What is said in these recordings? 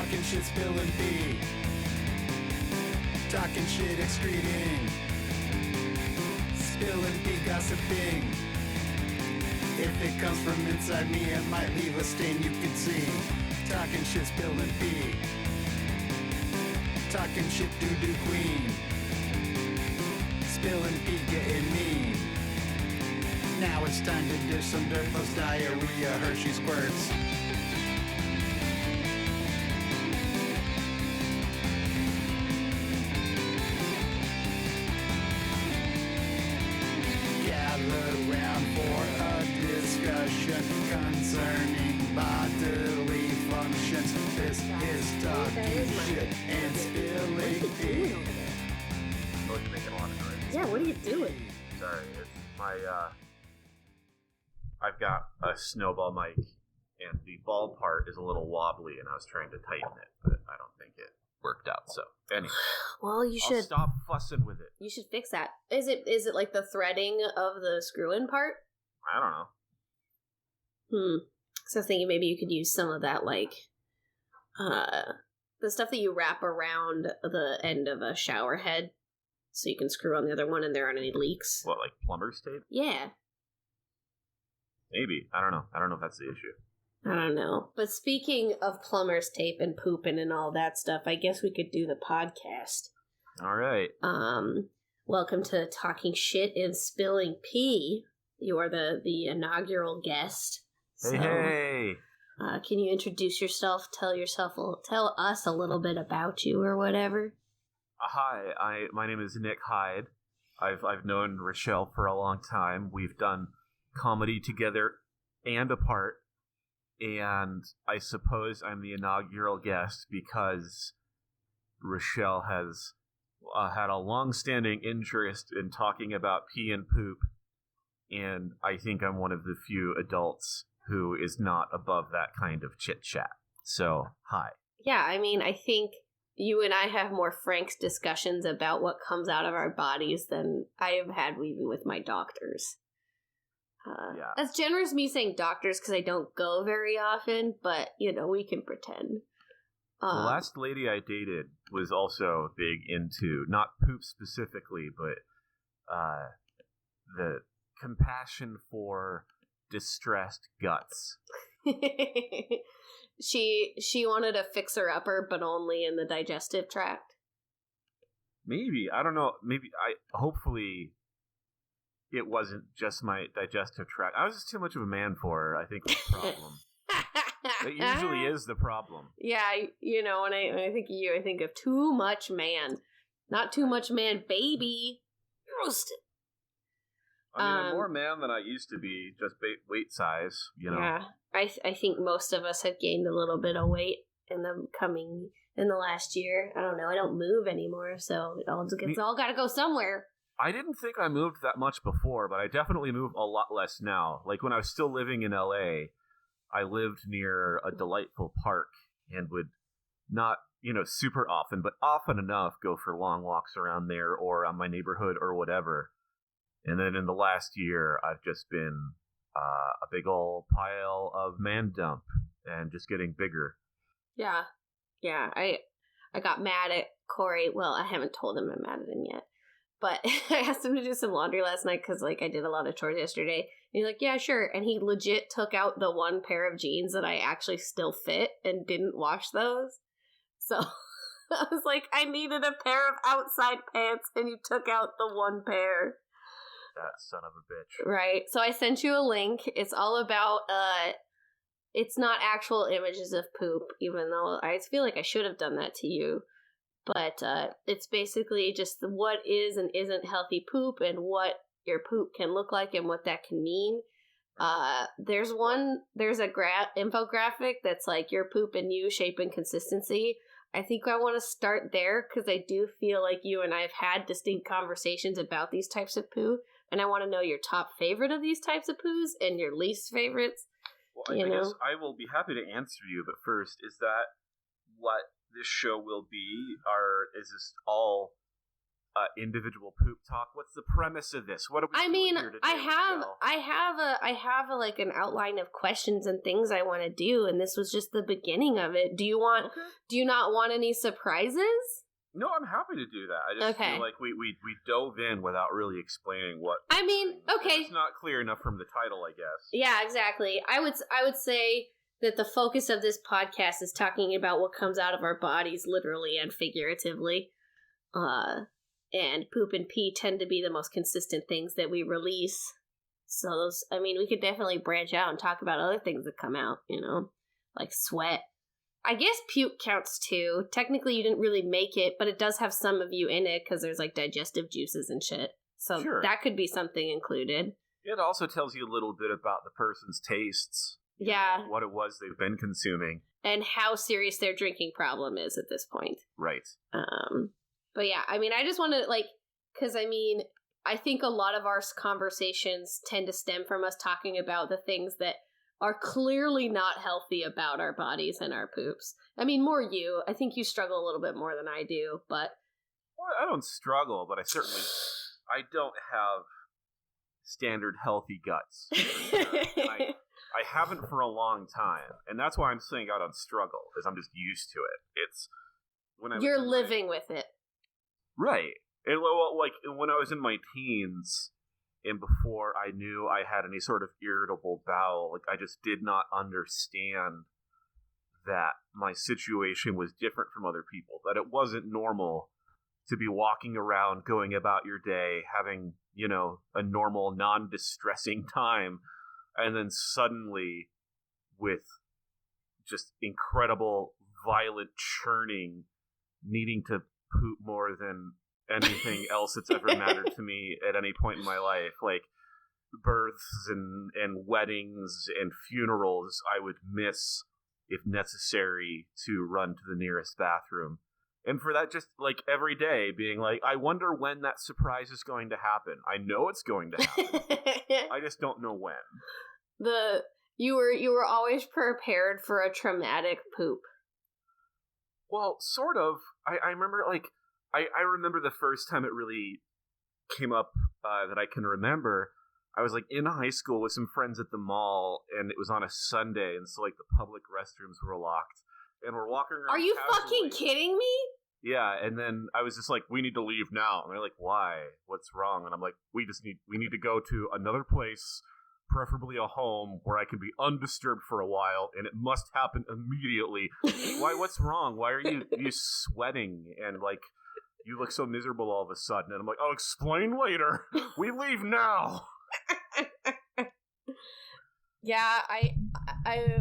Talking shit, spilling pee. Talking shit, excreting. Spilling pee, gossiping. If it comes from inside me, it might leave a stain you can see. Talking shit, spilling pee. Talking shit, doo-doo queen. Spilling pee, getting mean. Now it's time to dish some dirt, plus diarrhea, Hershey squirts. Gather round for a discussion concerning bodily functions. This is talking shit and spilling pee. Oh, you're making a lot of noise. Yeah, what are you doing? Sorry, it's my, I've got a snowball mic, and the ball part is a little wobbly, and I was trying to tighten it, but I don't think it worked out, so anyway. Well, you should I'll stop fussing with it. You should fix that. Is it like the threading of the screw-in part? I don't know. So I was thinking maybe you could use some of that, like, the stuff that you wrap around the end of a shower head, so you can screw on the other one and there aren't any leaks. What, like plumber's tape? Yeah. Maybe. I don't know. I don't know if that's the issue. I don't know. But speaking of plumber's tape and pooping and all that stuff, I guess we could do the podcast. All right. Welcome to Talking Shit and Spilling Pee. You are the inaugural guest. Hey. Can you introduce yourself? Tell us a little bit about you or whatever. Hi. My name is Nick Hyde. I've known Rochelle for a long time. We've done comedy together and apart, and I suppose I'm the inaugural guest because Rochelle has had a long-standing interest in talking about pee and poop, and I think I'm one of the few adults who is not above that kind of chit-chat. So, hi. Yeah, I mean, I think you and I have more frank discussions about what comes out of our bodies than I have had even with my doctors. Yeah. That's generous me saying doctors because I don't go very often, but, we can pretend. The last lady I dated was also big into, not poop specifically, but the compassion for distressed guts. She wanted a fixer-upper, but only in the digestive tract? Maybe. I don't know. Hopefully it wasn't just my digestive tract. I was just too much of a man for her, I think, was the problem. It usually is the problem. Yeah, when I think of you, I think of too much man. Not too much man, baby. Roasted. I mean, I'm more man than I used to be, just weight size, Yeah, I think most of us have gained a little bit of weight in the last year. I don't know. I don't move anymore, so it's all got to go somewhere. I didn't think I moved that much before, but I definitely move a lot less now. Like when I was still living in LA, I lived near a delightful park and would not, super often, but often enough go for long walks around there or on my neighborhood or whatever. And then in the last year, I've just been a big old pile of man dump and just getting bigger. Yeah. Yeah. I got mad at Corey. Well, I haven't told him I'm mad at him yet. But I asked him to do some laundry last night because, I did a lot of chores yesterday. And he's like, yeah, sure. And he legit took out the one pair of jeans that I actually still fit and didn't wash those. So I was like, I needed a pair of outside pants, and you took out the one pair. That son of a bitch. Right. So I sent you a link. It's all about, it's not actual images of poop, even though I feel like I should have done that to you. But it's basically just what is and isn't healthy poop and what your poop can look like and what that can mean. There's a infographic that's like your poop and you, shape and consistency. I think I want to start there because I do feel like you and I have had distinct conversations about these types of poo. And I want to know your top favorite of these types of poos and your least favorites. Well, I guess I will be happy to answer you, but first, is that what this show will be? Or is this all individual poop talk. What's the premise of this? What are we doing here today, Rochelle? I have like an outline of questions and things I want to do, and this was just the beginning of it. Do you not want any surprises? No, I'm happy to do that. I just feel like we dove in without really explaining what. I mean, okay, it's not clear enough from the title, I guess. Yeah, exactly. I would say that the focus of this podcast is talking about what comes out of our bodies, literally and figuratively. And poop and pee tend to be the most consistent things that we release. So we could definitely branch out and talk about other things that come out, like sweat. I guess puke counts too. Technically, you didn't really make it, but it does have some of you in it because there's like digestive juices and shit. So that could be something included. It also tells you a little bit about the person's tastes. Yeah. What it was they've been consuming. And how serious their drinking problem is at this point. Right. But yeah, I just want to, because I think a lot of our conversations tend to stem from us talking about the things that are clearly not healthy about our bodies and our poops. More you. I think you struggle a little bit more than I do, but... Well, I don't struggle, but I don't have standard healthy guts. I haven't for a long time, and that's why I'm saying I don't struggle, is I'm just used to it. It's... You're living with it. Right. And when I was in my teens, and before I knew I had any sort of irritable bowel, I just did not understand that my situation was different from other people, that it wasn't normal to be walking around, going about your day, having, a normal, non-distressing time, and then suddenly, with just incredible, violent churning, needing to poop more than anything else that's ever mattered to me at any point in my life, like births and weddings and funerals I would miss if necessary to run to the nearest bathroom. And for that, just every day being I wonder when that surprise is going to happen. I know it's going to happen. I just don't know when. You were always prepared for a traumatic poop. Well, sort of. I remember, I remember the first time it really came up that I can remember. I was, in high school with some friends at the mall, and it was on a Sunday, and so, the public restrooms were locked. And we're walking around. Are you casually. fucking kidding me? Yeah, and then I was just we need to leave now. And they're like, why? What's wrong? And I'm like, we need to go to another place, preferably a home, where I can be undisturbed for a while, and it must happen immediately. Why? What's wrong? Why are you sweating? And, you look so miserable all of a sudden. And I'm like, I'll explain later. We leave now. Yeah, I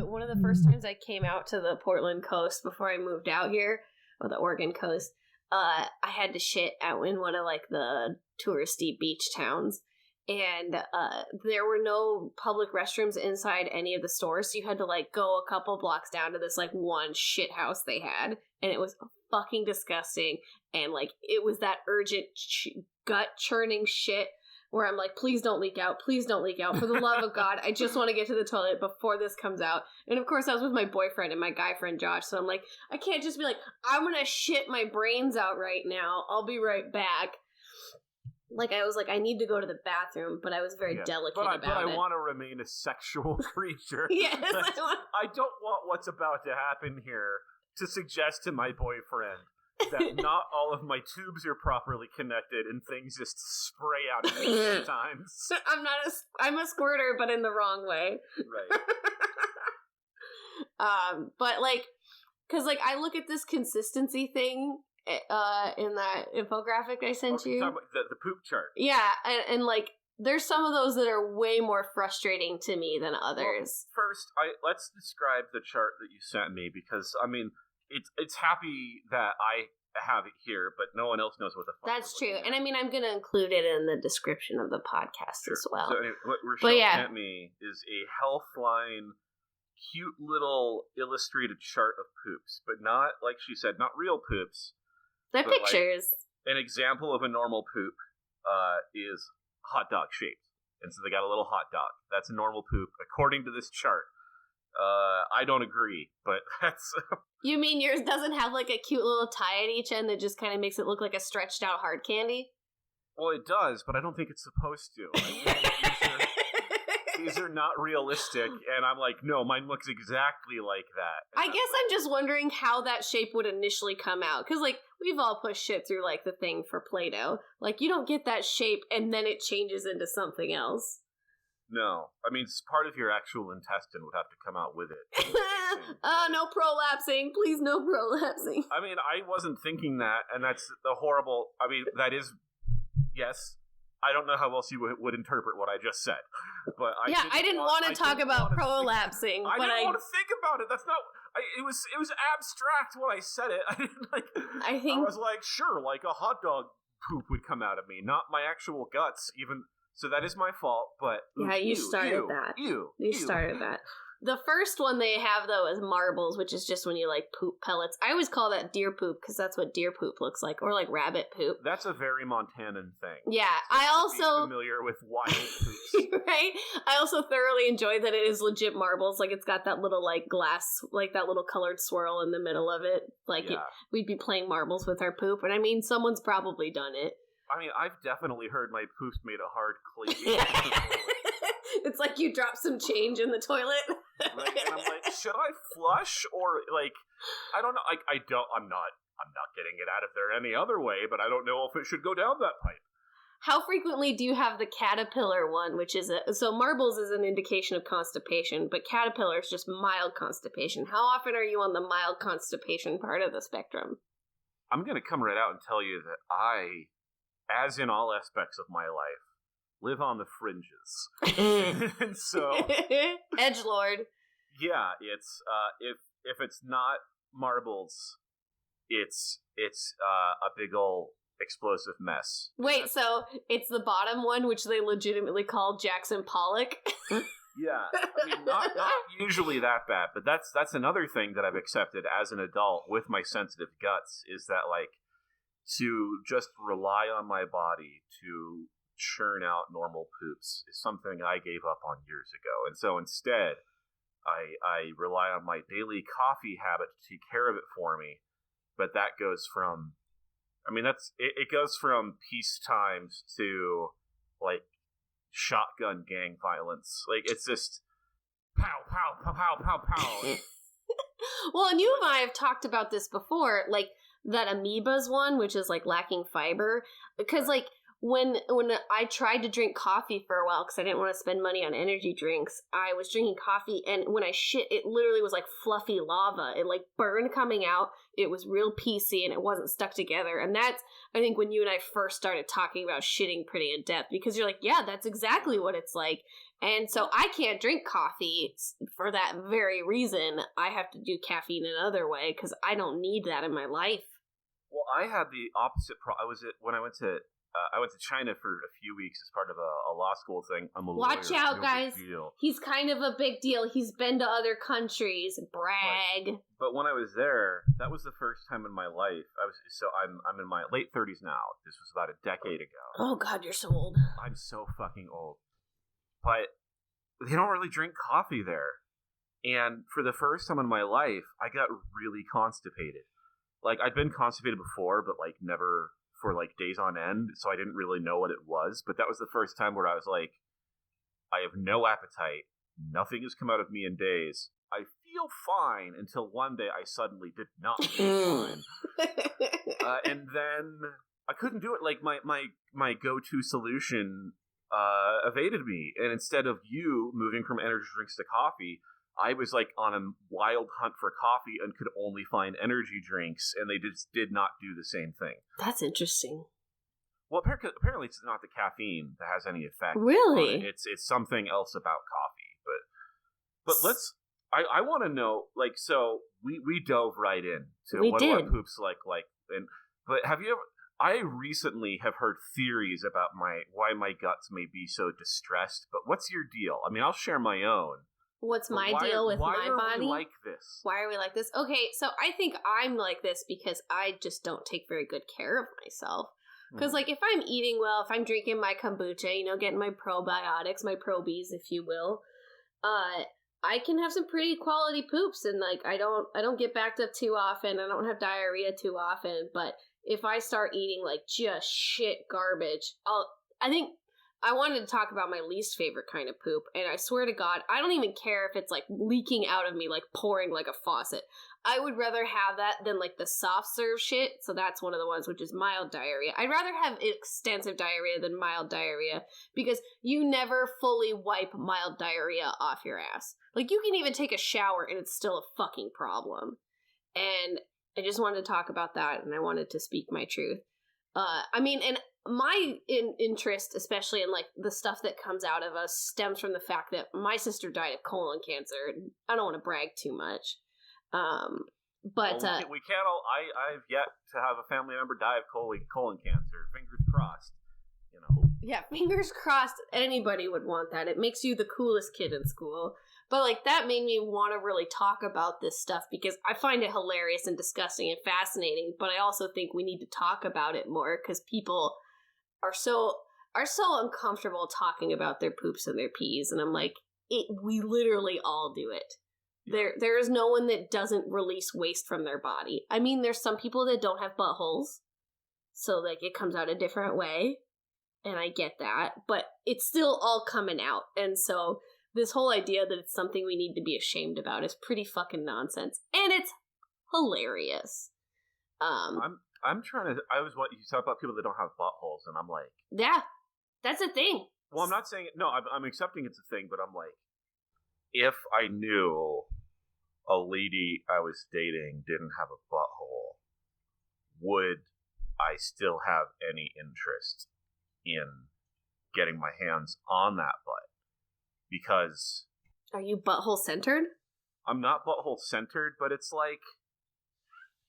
one of the first times I came out to the Portland coast before I moved out here, or the Oregon coast, I had to shit out in one of the touristy beach towns, and there were no public restrooms inside any of the stores, so you had to go a couple blocks down to this one shit house they had, and it was fucking disgusting, and it was that urgent gut churning shit where I'm please don't leak out, for the love of God, I just want to get to the toilet before this comes out. And of course I was with my boyfriend and my guy friend Josh, so I'm I can't just be I'm gonna shit my brains out right now, I'll be right back. I was I need to go to the bathroom, but I was very delicate about it. But I want to remain a sexual creature. Yes, I don't want what's about to happen here to suggest to my boyfriend that not all of my tubes are properly connected and things just spray out at me sometimes. I'm a squirter, but in the wrong way. Right. But because I look at this consistency thing in that infographic I sent you. Talking about the poop chart. Yeah, and there's some of those that are way more frustrating to me than others. Well, first, let's describe the chart that you sent me, because it's happy that I have it here, but no one else knows what the fuck. That's true, and I'm going to include it in the description of the podcast as well. So anyway, what Rochelle sent me is a Healthline cute little illustrated chart of poops, but not, like she said, not real poops. They're pictures. An example of a normal poop is hot dog shaped. And so they got a little hot dog. That's a normal poop, according to this chart. I don't agree, but that's... You mean yours doesn't have like a cute little tie at each end that just kind of makes it look like a stretched out hard candy? Well, it does, but I don't think it's supposed to. These are not realistic, and I'm like, no, mine looks exactly like that. I guess I'm just wondering how that shape would initially come out. Because, like, we've all pushed shit through, like, the thing for Play-Doh. Like, you don't get that shape and then it changes into something else. No. I mean, part of your actual intestine would have to come out with it. No prolapsing. Please, no prolapsing. I mean, I wasn't thinking that, and that's the horrible... I mean, that is... Yes. I don't know how else you would interpret what I just said. But I didn't want to talk about prolapsing. I didn't want to think about it. That's not... It was abstract when I said it. I didn't like... I was like, sure, like a hot dog poop would come out of me, not my actual guts, even... So that is my fault, but... Yeah, you started that. You started that. The first one they have, though, is marbles, which is just when you, like, poop pellets. I always call that deer poop, because that's what deer poop looks like, or, like, rabbit poop. That's a very Montanan thing. Yeah, I also... familiar with wild poops. Right? I also thoroughly enjoy that it is legit marbles. Like, it's got that little, like, glass, like, that little colored swirl in the middle of it. Like, we'd be playing marbles with our poop, and I mean, someone's probably done it. I mean, I've definitely heard my poops made a hard clean. It's like you dropped some change in the toilet. Right? And I'm like, should I flush or like, I don't know. I'm not getting it out of there any other way, but I don't know if it should go down that pipe. How frequently do you have the caterpillar one, which is so marbles is an indication of constipation, but caterpillar is just mild constipation. How often are you on the mild constipation part of the spectrum? I'm going to come right out and tell you that I, as in all aspects of my life, live on the fringes. And so... Edgelord. Yeah, it's, if it's not marbles, it's a big ol' explosive mess. Wait, so it's the bottom one, which they legitimately call Jackson Pollock? Yeah, I mean, not usually that bad, but that's another thing that I've accepted as an adult with my sensitive guts, is that, like, to just rely on my body to churn out normal poops is something I gave up on years ago. And so instead, I rely on my daily coffee habit to take care of it for me. But that goes from, I mean, it goes from peace times to, like, shotgun gang violence. Like, it's just pow, pow, pow, pow, pow, pow. Well, and you and I have talked about this before, like, that amoebas one, which is, like, lacking fiber. Because, like, when I tried to drink coffee for a while because I didn't want to spend money on energy drinks, I was drinking coffee, and when I shit, it literally was like fluffy lava. It like burned coming out. It was real piecey, and it wasn't stuck together. And that's, I think, when you and I first started talking about shitting pretty in depth, because you're like, yeah, that's exactly what it's like. And so I can't drink coffee for that very reason. I have to do caffeine another way because I don't need that in my life. Well, I had the opposite when I went to China for a few weeks as part of a law school thing. I'm a Watch lawyer. out, No guys. big deal. He's kind of a big deal. He's been to other countries. Brag. But when I was there, that was the first time in my life. I'm in my late 30s now. This was about a decade ago. Oh God, you're so old. I'm so fucking old. But they don't really drink coffee there. And for the first time in my life, I got really constipated. Like, I'd been constipated before, but, like, never for, like, days on end, so I didn't really know what it was. But that was the first time where I was like, I have no appetite. Nothing has come out of me in days. I feel fine until one day I suddenly did not feel fine. And then I couldn't do it. Like, my go-to solution evaded me. And instead of you moving from energy drinks to coffee, I was, like, on a wild hunt for coffee and could only find energy drinks, and they just did not do the same thing. That's interesting. Well, apparently it's not the caffeine that has any effect. Really? It's something else about coffee. But let's... I want to know, like, so we dove right in to what our poops like, but have you ever... I recently have heard theories about why my guts may be so distressed, but what's your deal? I mean, I'll share my own. What's my deal with my body? Why are we like this? Why are we like this? Okay, so I think I'm like this because I just don't take very good care of myself. Because, like, if I'm eating well, if I'm drinking my kombucha, getting my probiotics, my probies, if you will, I can have some pretty quality poops, and like I don't get backed up too often. I don't have diarrhea too often, but if I start eating like just shit garbage, I think I wanted to talk about my least favorite kind of poop, and I swear to God, I don't even care if it's like leaking out of me, like pouring like a faucet. I would rather have that than like the soft serve shit. So that's one of the ones, which is mild diarrhea. I'd rather have extensive diarrhea than mild diarrhea, because you never fully wipe mild diarrhea off your ass. Like, you can even take a shower and it's still a fucking problem. And I just wanted to talk about that, and I wanted to speak my truth. I mean, and my interest, especially in like the stuff that comes out of us, stems from the fact that my sister died of colon cancer. I don't want to brag too much. But well, we can't all. I've yet to have a family member die of colon cancer. Fingers crossed. You know. Yeah, fingers crossed. Anybody would want that. It makes you the coolest kid in school. But like that made me want to really talk about this stuff, because I find it hilarious and disgusting and fascinating. But I also think we need to talk about it more, because people are so uncomfortable talking about their poops and their pees, and I'm like, we literally all do it. There is no one that doesn't release waste from their body. I mean, there's some people that don't have buttholes, so like it comes out a different way, and I get that, but it's still all coming out. And so this whole idea that it's something we need to be ashamed about is pretty fucking nonsense, and it's hilarious. I'm trying to. You talk about people that don't have buttholes, and I'm like, yeah, that's a thing. Well, I'm not saying it. No, I'm accepting it's a thing, but I'm like, if I knew a lady I was dating didn't have a butthole, would I still have any interest in getting my hands on that butt? Because are you butthole centered? I'm not butthole centered, but it's like,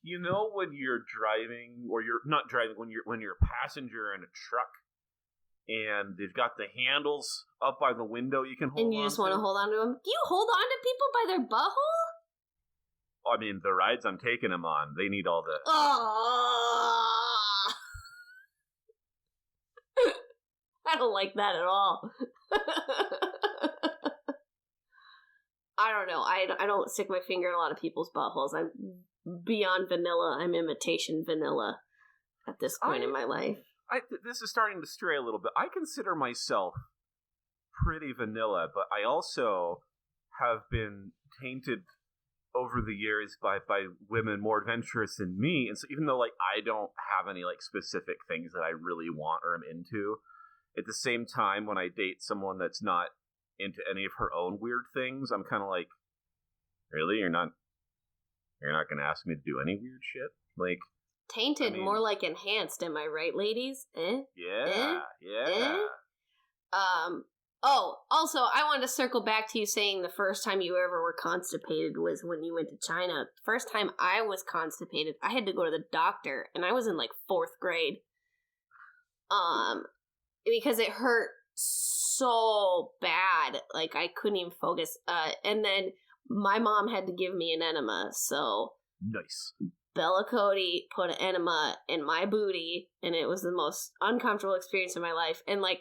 you know, when you're driving, or you're not driving, when you're a passenger in a truck, and they've got the handles up by the window, you can hold on. And you just want to hold on to them? Do you hold on to people by their butthole? I mean, the rides I'm taking them on, they need all the... Oh. I don't like that at all. I don't know. I don't stick my finger in a lot of people's buttholes. I'm beyond vanilla. I'm imitation vanilla at this point in my life. This is starting to stray a little bit. I consider myself pretty vanilla, but I also have been tainted over the years by women more adventurous than me. And so even though like I don't have any like specific things that I really want or am into, at the same time, when I date someone that's not into any of her own weird things, I'm kind of like, really? You're not going to ask me to do any weird shit? Like, tainted, I mean, more like enhanced, am I right, ladies? Yeah. Oh, also, I wanted to circle back to you saying the first time you ever were constipated was when you went to China. The first time I was constipated, I had to go to the doctor, and I was in like 4th grade. Because it hurt so bad, like I couldn't even focus. And then my mom had to give me an enema, so nice. Bella Cote put an enema in my booty, and it was the most uncomfortable experience of my life. And like,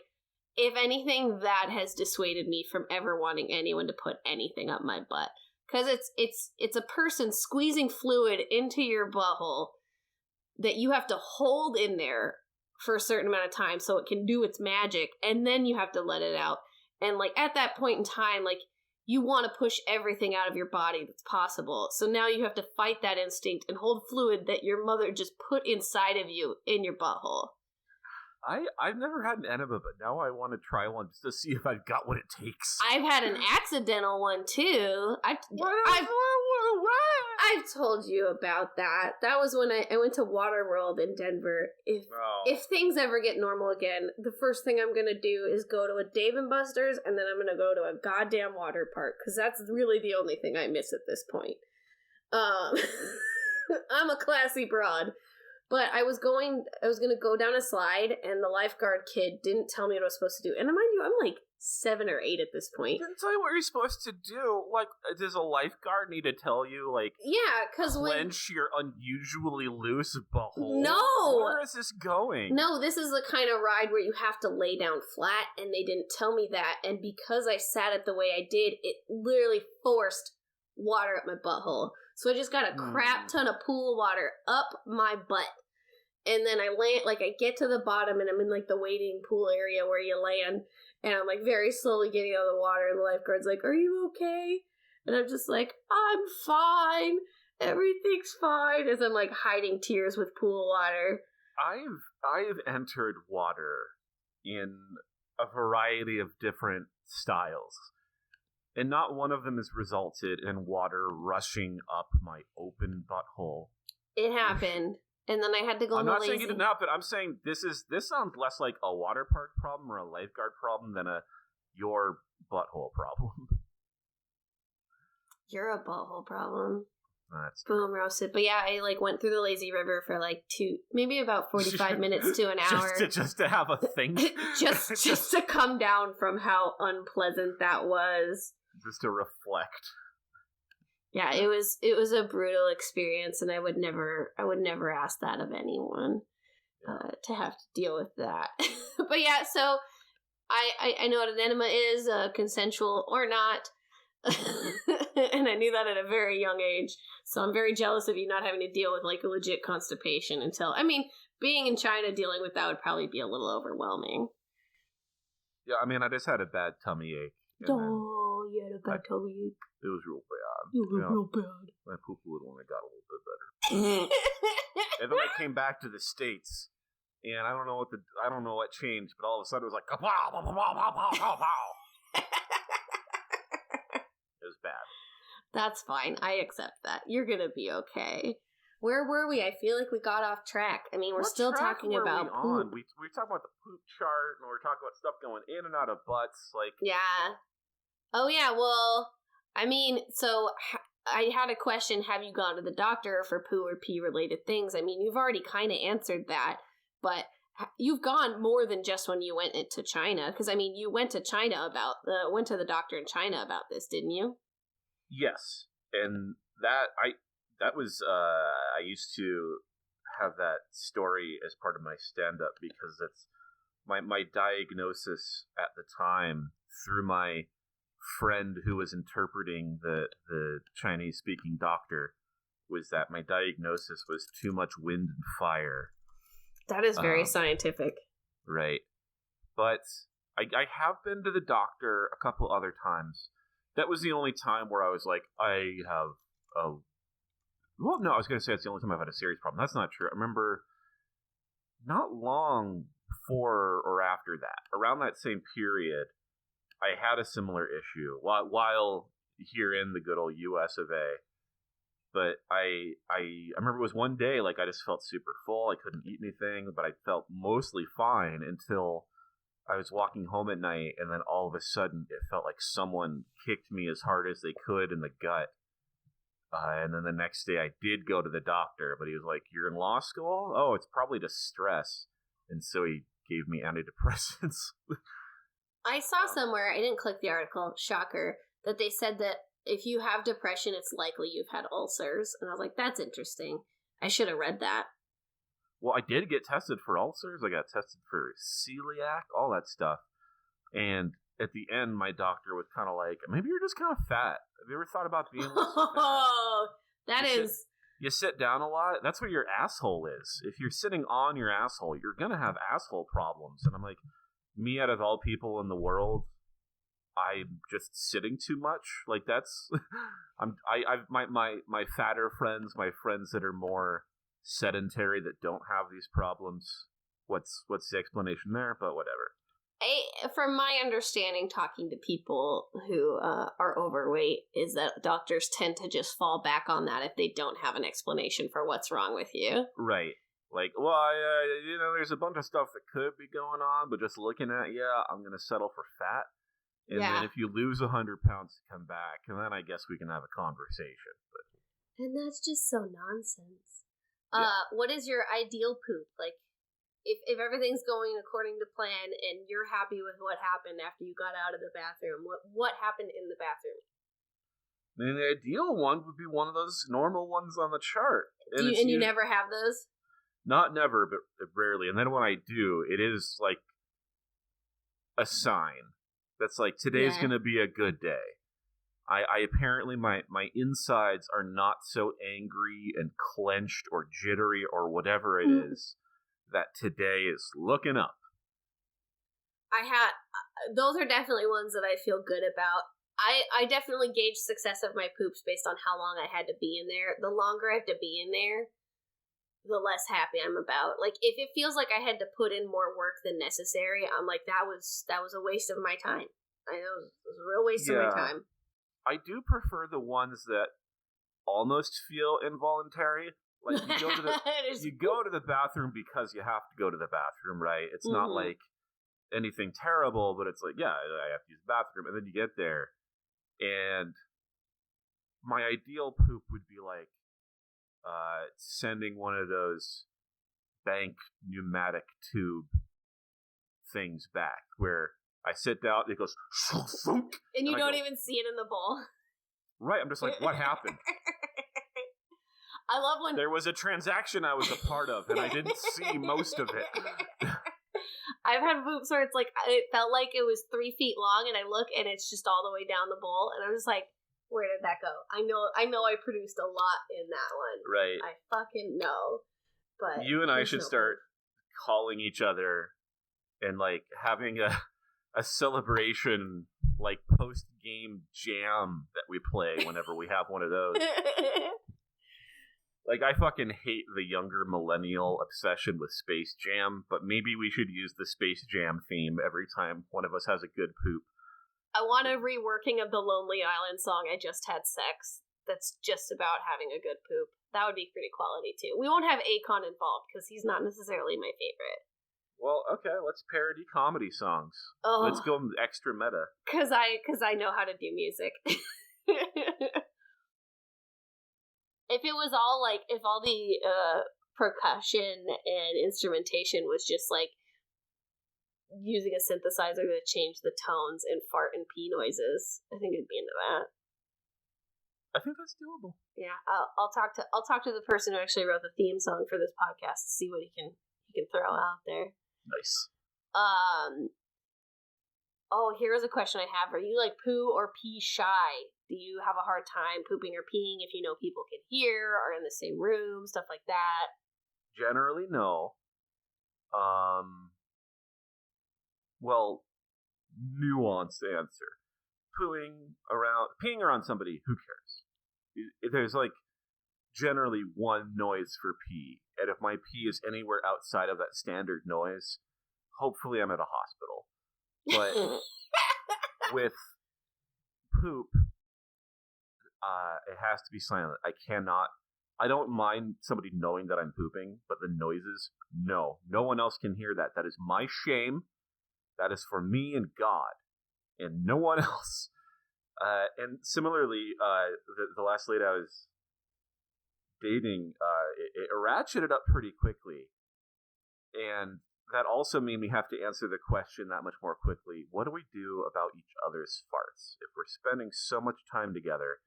if anything, that has dissuaded me from ever wanting anyone to put anything up my butt, because it's a person squeezing fluid into your butthole that you have to hold in there for a certain amount of time so it can do its magic, and then you have to let it out. And like at that point in time, like, you want to push everything out of your body that's possible. So now you have to fight that instinct and hold fluid that your mother just put inside of you in your butthole. I've never had an enema, but now I want to try one just to see if I've got what it takes. I've had an accidental one too. I've told you about that. That was when I went to Waterworld in Denver. If things ever get normal again, the first thing I'm going to do is go to a Dave & Buster's, and then I'm going to go to a goddamn water park, because that's really the only thing I miss at this point. I'm a classy broad. But I was going to go down a slide, and the lifeguard kid didn't tell me what I was supposed to do. And mind you, I'm like 7 or 8 at this point. Didn't tell you what you're supposed to do. Like, does a lifeguard need to tell you, like, yeah, because clench your unusually loose butthole? No! Where is this going? No, this is the kind of ride where you have to lay down flat, and they didn't tell me that. And because I sat it the way I did, it literally forced water up my butthole. So I just got a crap ton of pool water up my butt. And then I land, like, I get to the bottom, and I'm in, like, the waiting pool area where you land. And I'm, like, very slowly getting out of the water, and the lifeguard's like, "Are you okay?" And I'm just like, "I'm fine. Everything's fine." As I'm, like, hiding tears with pool water. I've entered water in a variety of different styles. And not one of them has resulted in water rushing up my open butthole. It happened. And then I had to go I'm not saying it didn't happen. I'm saying this sounds less like a water park problem or a lifeguard problem than your butthole problem. You're a butthole problem. That's boom, roasted. But yeah, I like went through the lazy river for like maybe about 45 minutes to an hour. Just to have a think. just to come down from how unpleasant that was. Just to reflect. Yeah, it was a brutal experience, and I would never ask that of anyone, to have to deal with that. But yeah, so I know what an enema is, consensual or not, and I knew that at a very young age. So I'm very jealous of you not having to deal with like a legit constipation until, I mean, being in China dealing with that would probably be a little overwhelming. Yeah, I mean, I just had a bad tummy ache. Oh, you had a bad tummy ache. It was real bad. It was real bad. I pooped a little and it got a little bit better. And then I came back to the States, and I don't know what changed, but all of a sudden it was like kapow, pow, pow, pow, pow, pow, pow. It was bad. That's fine. I accept that. You're gonna be okay. Where were we? I feel like we got off track. I mean, we're still talking about poop. We were talking about the poop chart, and we were talking about stuff going in and out of butts. Like, yeah. Oh yeah. Well, I mean, so I had a question. Have you gone to the doctor for poo or pee related things? I mean, you've already kind of answered that, but you've gone more than just when you went into China. Because I mean, you went to went to the doctor in China about this, didn't you? yes, and that was I used to have that story as part of my stand-up because it's my diagnosis at the time through my friend who was interpreting the Chinese-speaking doctor was that my diagnosis was too much wind and fire. That is very scientific. Right. But I have been to the doctor a couple other times. That was the only time where I was like, I have a... Well, no, I was going to say it's the only time I've had a serious problem. That's not true. I remember not long before or after that, around that same period, I had a similar issue while here in the good old US of A. But I remember it was one day, like, I just felt super full. I couldn't eat anything, but I felt mostly fine until I was walking home at night, and then all of a sudden it felt like someone kicked me as hard as they could in the gut. And then the next day I did go to the doctor, but he was like, "You're in law school? Oh, it's probably just stress." And so he gave me antidepressants. I saw somewhere, I didn't click the article, shocker, that they said that if you have depression, it's likely you've had ulcers. And I was like, that's interesting. I should have read that. Well, I did get tested for ulcers. I got tested for celiac, all that stuff. And at the end, my doctor was kind of like, maybe you're just kind of fat. Have you ever thought about being less fat? Oh, You sit down a lot. That's where your asshole is. If you're sitting on your asshole, you're going to have asshole problems. And I'm like, me out of all people in the world, I'm just sitting too much. Like, that's... my fatter friends, my friends that are more sedentary that don't have these problems, what's the explanation there? But whatever. From my understanding, talking to people who are overweight, is that doctors tend to just fall back on that if they don't have an explanation for what's wrong with you. Right. Like, well, there's a bunch of stuff that could be going on, but just looking at you, I'm going to settle for fat. And then if you lose 100 pounds to come back, and then I guess we can have a conversation. But... And that's just so nonsense. What is your ideal poop? Like, if everything's going according to plan and you're happy with what happened after you got out of the bathroom, what happened in the bathroom? I mean, the ideal one would be one of those normal ones on the chart. You never have those? Not never, but rarely. And then when I do, it is like a sign that's like, today's going to be a good day. I apparently, my insides are not so angry and clenched or jittery or whatever it is that today is looking up. Those are definitely ones that I feel good about. I definitely gauge success of my poops based on how long I had to be in there. The longer I have to be in there, the less happy I'm about. Like, if it feels like I had to put in more work than necessary, I'm like, that was a waste of my time. I know, it was a real waste of my time. I do prefer the ones that almost feel involuntary. Like, you go to the bathroom because you have to go to the bathroom, right? It's not like anything terrible, but it's like, yeah, I have to use the bathroom. And then you get there, and my ideal poop would be like sending one of those bank pneumatic tube things back, where I sit down, it goes, and you don't even see it in the bowl. Right, I'm just like, what happened? I love when there was a transaction I was a part of, and I didn't see most of it. I've had poops where it's like, it felt like it was 3 feet long, and I look, and it's just all the way down the bowl, and I'm just like, where did that go? I know I produced a lot in that one. Right. I fucking know. But you and I should start calling each other and, like, having a celebration, like, post-game jam that we play whenever we have one of those. Like, I fucking hate the younger millennial obsession with Space Jam, but maybe we should use the Space Jam theme every time one of us has a good poop. I want a reworking of the Lonely Island song, I Just Had Sex, that's just about having a good poop. That would be pretty quality, too. We won't have Akon involved, because he's not necessarily my favorite. Well, okay, let's parody comedy songs. Oh. Let's go extra meta. Because I know how to do music. If it was all, like, if all the percussion and instrumentation was just, like, using a synthesizer to change the tones and fart and pee noises, I think I'd be into that. I think that's doable. Yeah, I'll talk to the person who actually wrote the theme song for this podcast to see what he can throw out there. Nice. Oh, here's a question I have. Are you, like, poo or pee shy? Do you have a hard time pooping or peeing if you know people can hear, or in the same room, stuff like that? Generally, no. Well, nuanced answer. Peeing around somebody, who cares? There's, like, generally one noise for pee, and if my pee is anywhere outside of that standard noise, hopefully I'm at a hospital. But with poop, it has to be silent. I don't mind somebody knowing that I'm pooping, but the noises, no one else can hear that. That is my shame. That is for me and God, and no one else. And similarly, the last lady I was dating, it ratcheted up pretty quickly, and that also made me have to answer the question that much more quickly. What do we do about each other's farts? If we're spending so much time together,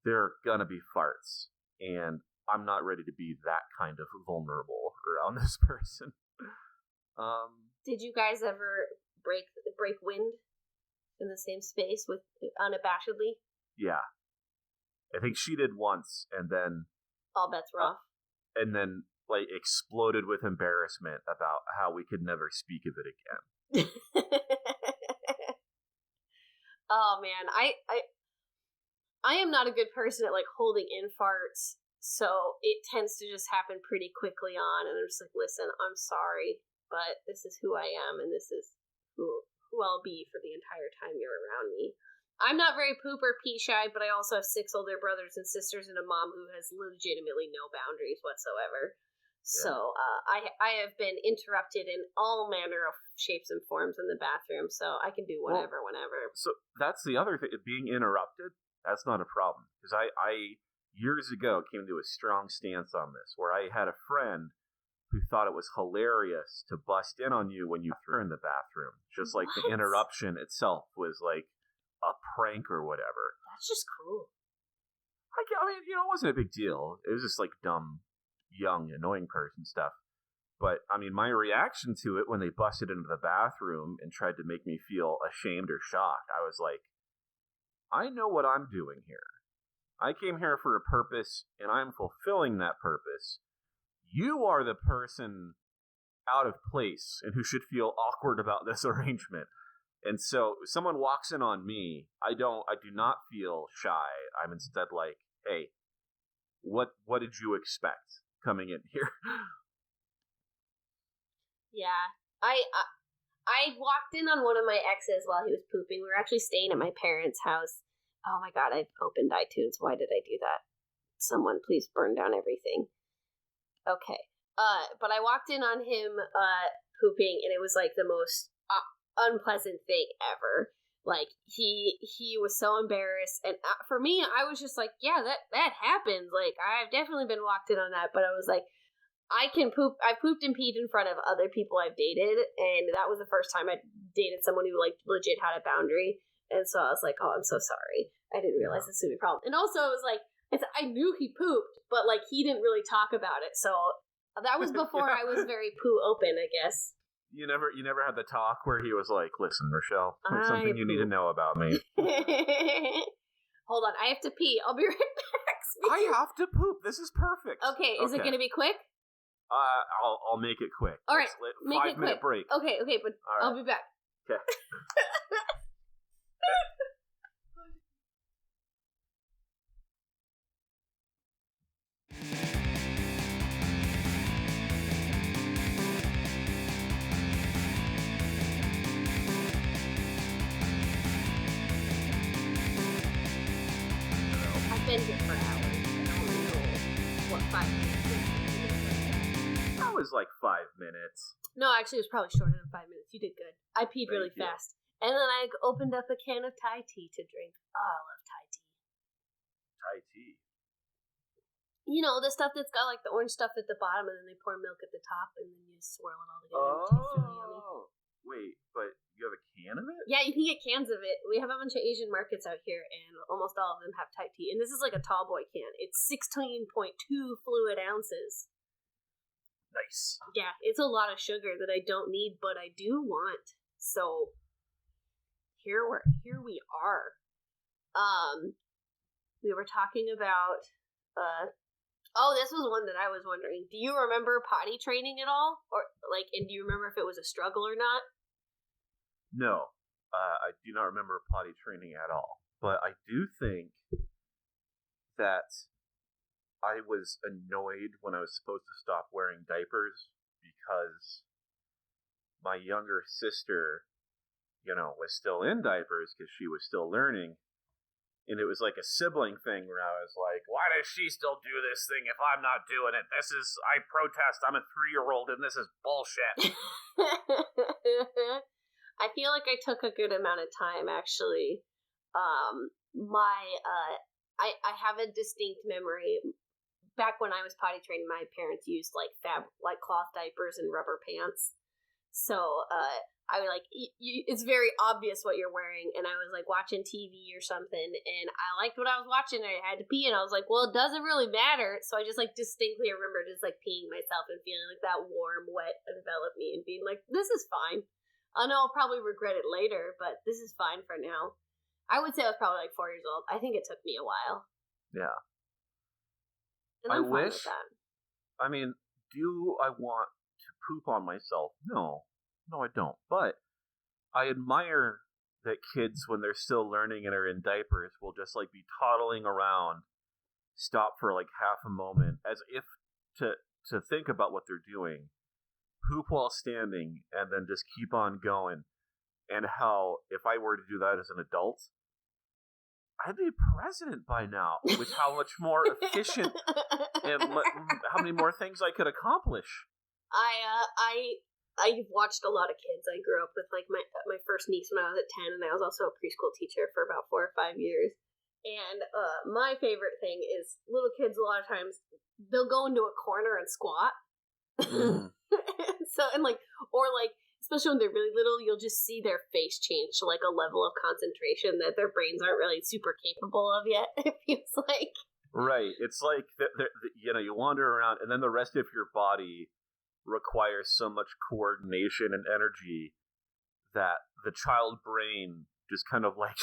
there are gonna be farts, and I'm not ready to be that kind of vulnerable around this person. Did you guys ever break wind in the same space with unabashedly? Yeah, I think she did once, and then all bets were off. And then, like, exploded with embarrassment about how we could never speak of it again. Oh man, I am not a good person at, like, holding in farts, so it tends to just happen pretty quickly on, and I'm just like, listen, I'm sorry, but this is who I am, and this is who I'll be for the entire time you're around me. I'm not very poop or pee shy, but I also have 6 older brothers and sisters and a mom who has legitimately no boundaries whatsoever. Yeah. So I have been interrupted in all manner of shapes and forms in the bathroom, so I can do whatever, whenever. So that's the other thing, being interrupted, that's not a problem. Because I years ago came to a strong stance on this, where I had a friend who thought it was hilarious to bust in on you when you were in the bathroom. Just like the interruption itself was like a prank or whatever. That's just cruel. I mean, it wasn't a big deal. It was just like dumb, young, annoying person stuff. But, I mean, my reaction to it when they busted into the bathroom and tried to make me feel ashamed or shocked, I was like, I know what I'm doing here. I came here for a purpose, and I'm fulfilling that purpose. You are the person out of place and who should feel awkward about this arrangement. And so if someone walks in on me, I do not feel shy. I'm instead like, hey, what did you expect coming in here? Yeah. I walked in on one of my exes while he was pooping. We were actually staying at my parents' house. Oh my god, I opened iTunes. Why did I do that? Someone please burn down everything. Okay. But I walked in on him pooping, and it was like the most unpleasant thing ever. Like he was so embarrassed, and for me, I was just like, yeah, that happens. Like I've definitely been walked in on that, but I was like, I can poop. I pooped and peed in front of other people I've dated, and that was the first time I dated someone who like legit had a boundary. And so I was like, oh, I'm so sorry. I didn't realize this would be a problem. And also, it was like, I knew he pooped, but like he didn't really talk about it. So that was before I was very poo open, I guess. You never had the talk where he was like, listen, Rochelle, there's something you need to know about me. Hold on, I have to pee. I'll be right back. I have to poop. This is perfect. Okay, is it going to be quick? I'll make it quick. All right, make it 5-minute break. Okay, but right. I'll be back. Okay. I've been here for hours. I don't know what 5 minutes is. That was like 5 minutes. No, actually, it was probably shorter than 5 minutes. You did good. I peed really fast. And then I opened up a can of Thai tea to drink. Oh, I love Thai tea. Thai tea? You know, the stuff that's got like the orange stuff at the bottom, and then they pour milk at the top, and then you just swirl it all together. Oh, it tastes really yummy. Wait, but you have a can of it? Yeah, you can get cans of it. We have a bunch of Asian markets out here, and almost all of them have Thai tea. And this is like a tall boy can. It's 16.2 fluid ounces. Nice. Yeah, it's a lot of sugar that I don't need, but I do want. So here we are. We were talking about this was one that I was wondering. Do you remember potty training at all? Or like, and do you remember if it was a struggle or not? No. I do not remember potty training at all. But I do think that I was annoyed when I was supposed to stop wearing diapers because my younger sister, was still in diapers because she was still learning. And it was like a sibling thing where I was like, why does she still do this thing if I'm not doing it? I protest. I'm a 3-year-old and this is bullshit. I feel like I took a good amount of time, actually. I have a distinct memory. Back when I was potty trained, my parents used like cloth diapers and rubber pants. So, I was like, it's very obvious what you're wearing, and I was like watching TV or something, and I liked what I was watching, and I had to pee, and I was like, well, it doesn't really matter, so I just like distinctly remember just like peeing myself and feeling like that warm, wet envelop me, and being like, this is fine. I know I'll probably regret it later, but this is fine for now. I would say I was probably like 4 years old. I think it took me a while. Yeah. And I'm fine with that. I mean, do I want to poop on myself? No, I don't. But I admire that kids, when they're still learning and are in diapers, will just like be toddling around, stop for like half a moment, as if to think about what they're doing, poop while standing, and then just keep on going. And how, if I were to do that as an adult, I'd be president by now, with how much more efficient and how many more things I could accomplish. I watched a lot of kids. I grew up with like my first niece when I was at 10, and I was also a preschool teacher for about 4 or 5 years. And my favorite thing is little kids. A lot of times they'll go into a corner and squat. So especially when they're really little, you'll just see their face change to like a level of concentration that their brains aren't really super capable of yet. It feels like. Right. It's like you wander around, and then the rest of your body requires so much coordination and energy that the child brain just kind of like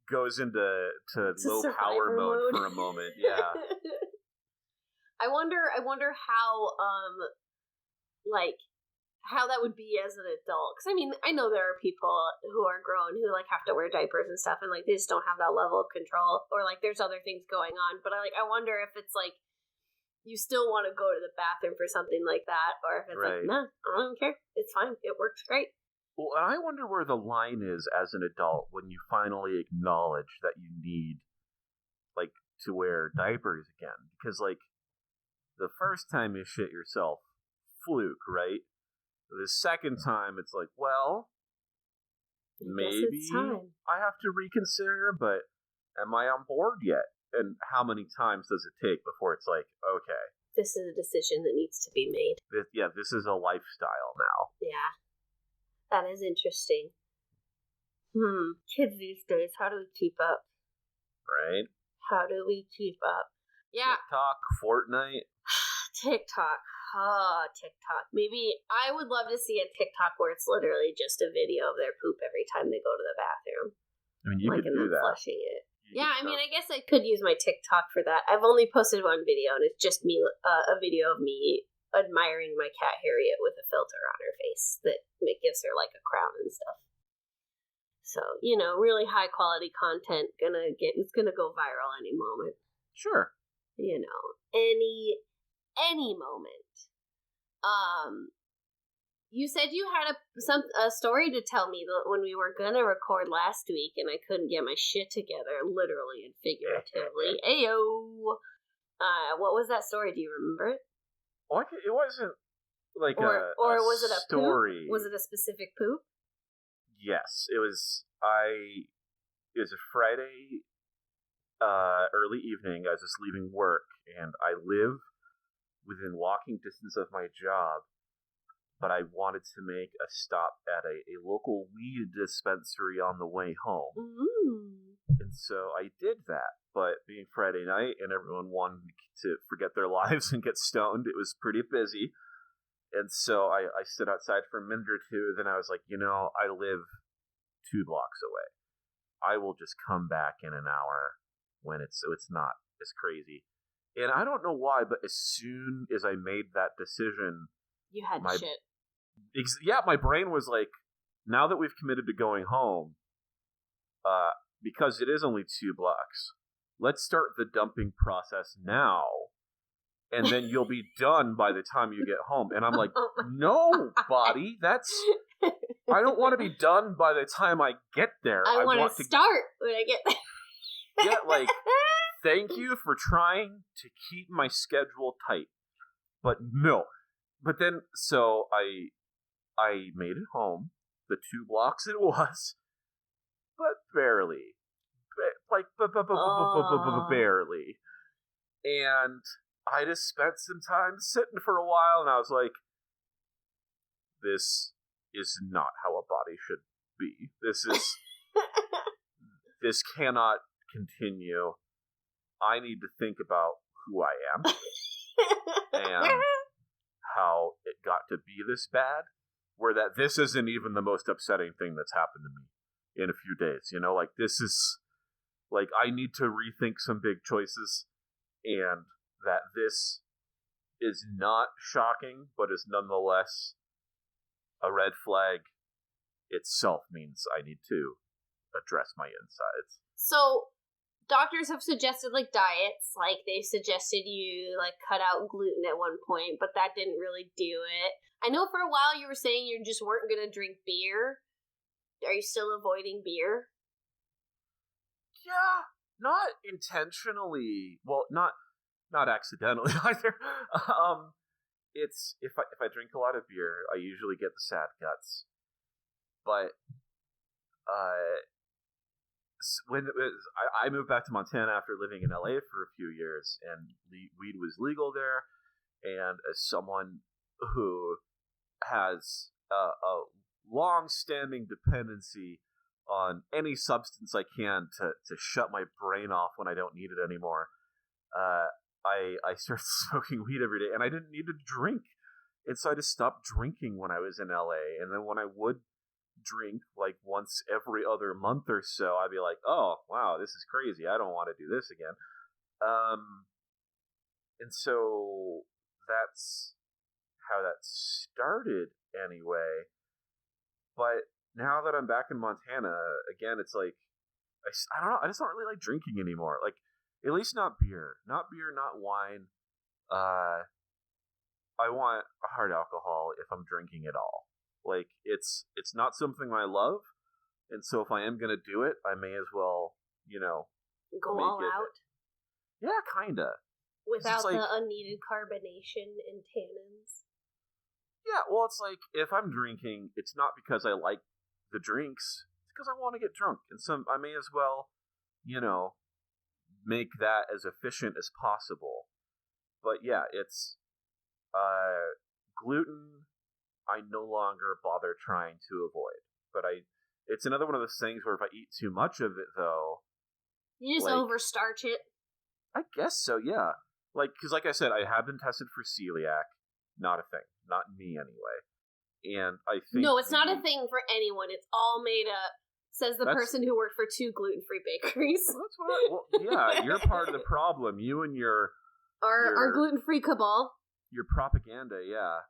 goes into low power mode for a moment. Yeah. I wonder how how that would be as an adult. Because I mean, I know there are people who are grown who like have to wear diapers and stuff, and like they just don't have that level of control, or like there's other things going on. But I wonder if it's like you still want to go to the bathroom for something like that, or if it's like, nah, I don't care, it's fine, it works great. Well, and I wonder where the line is as an adult when you finally acknowledge that you need like to wear diapers again, because like the first time you shit yourself, fluke, right? The second time, it's like, well, maybe I have to reconsider, but am I on board yet? And how many times does it take before it's like, okay, this is a decision that needs to be made? This is a lifestyle now. Yeah, that is interesting. Kids these days, how do we keep up? Right? How do we keep up? Yeah. TikTok, Fortnite. TikTok. Oh, TikTok. Maybe I would love to see a TikTok where it's literally just a video of their poop every time they go to the bathroom. I mean, you could do that. Flushing it. I mean, I guess I could use my TikTok for that. I've only posted one video, and it's just me, a video of me admiring my cat Harriet with a filter on her face that gives her like a crown and stuff. So, really high quality content it's gonna go viral any moment. Sure. Any moment. You said you had a story to tell me when we were gonna record last week, and I couldn't get my shit together, literally and figuratively. Ayo. What was that story? Do you remember it? Well, it wasn't like or was it a story. Poop? Was it a specific poop? Yes, it was. It was a Friday, early evening. I was just leaving work, and I live within walking distance of my job, but I wanted to make a stop at a local weed dispensary on the way home. Ooh. And so I did that, but being Friday night and everyone wanted to forget their lives and get stoned, it was pretty busy. And so I stood outside for a minute or two, then I was like, I live 2 blocks away. I will just come back in an hour when it's not as crazy. And I don't know why, but as soon as I made that decision, you had shit. My brain was like, now that we've committed to going home, because it is only 2 blocks, let's start the dumping process now, and then you'll be done by the time you get home. And I'm like, no, body, I don't want to be done by the time I get there. I want to start when I get there. Yeah, like, thank you for trying to keep my schedule tight. But no. But then, so I made it home. The 2 blocks it was. But barely. Barely. And I just spent some time sitting for a while, and I was like, this is not how a body should be. This cannot continue. I need to think about who I am and how it got to be this bad, where that this isn't even the most upsetting thing that's happened to me in a few days. Like this is like I need to rethink some big choices, and that this is not shocking, but is nonetheless a red flag itself means I need to address my insides. So doctors have suggested like diets, like they suggested you like cut out gluten at one point, but that didn't really do it. I know for a while you were saying you just weren't going to drink beer. Are you still avoiding beer? Yeah, not intentionally. Well, not accidentally either. It's if I drink a lot of beer, I usually get the sad guts. But when I moved back to Montana after living in LA for a few years, and weed was legal there, and as someone who has a long-standing dependency on any substance I can to shut my brain off when I don't need it anymore, I started smoking weed every day, and I didn't need to drink, and so I just stopped drinking when I was in LA, and then when I would drink like once every other month or so, I'd be like, oh wow, this is crazy, I don't want to do this again. And so that's how that started anyway. But now that I'm back in Montana again, it's like I don't know, I just don't really like drinking anymore, like at least not beer, not wine. I want hard alcohol if I'm drinking at all. Like, it's not something I love, and so if I am gonna do it, I may as well, go all out. Yeah, kinda. Without the unneeded carbonation and tannins. Yeah, well, it's like, if I'm drinking, it's not because I like the drinks, it's because I want to get drunk, and so I may as well, make that as efficient as possible. But yeah, it's gluten I no longer bother trying to avoid. But it's another one of those things where if I eat too much of it, though, you just overstarch it. I guess so, yeah. Because like I said, I have been tested for celiac. Not a thing. Not me, anyway. And I think... No, it's not a thing for anyone. It's all made up, says the person who worked for 2 gluten-free bakeries. That's what yeah, you're part of the problem. You and your Our gluten-free cabal. Your propaganda, yeah.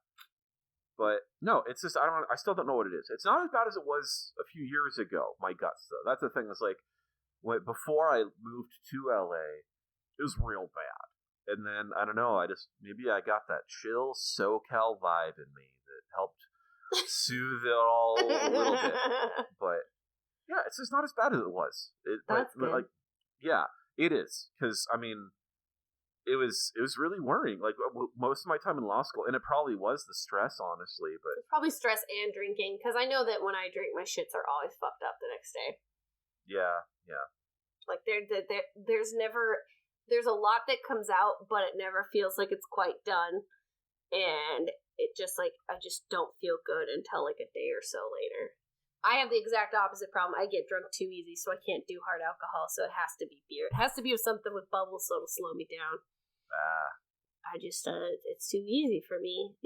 But no, it's just I still don't know what it is. It's not as bad as it was a few years ago. My guts, though. That's the thing. It's like before I moved to LA, it was real bad. And then I don't know. Maybe I got that chill SoCal vibe in me that helped soothe it all a little bit. But yeah, it's just not as bad as it was. That's good. Like, yeah, it is, because I mean, it was really worrying. Like, most of my time in law school, and it probably was the stress, honestly. But it's probably stress and drinking, because I know that when I drink, my shits are always fucked up the next day. Yeah. Like there's a lot that comes out, but it never feels like it's quite done, and it just I just don't feel good until like a day or so later. I have the exact opposite problem. I get drunk too easy, so I can't do hard alcohol, so it has to be beer. It has to be something with bubbles so it'll slow me down. I just, it's too easy for me,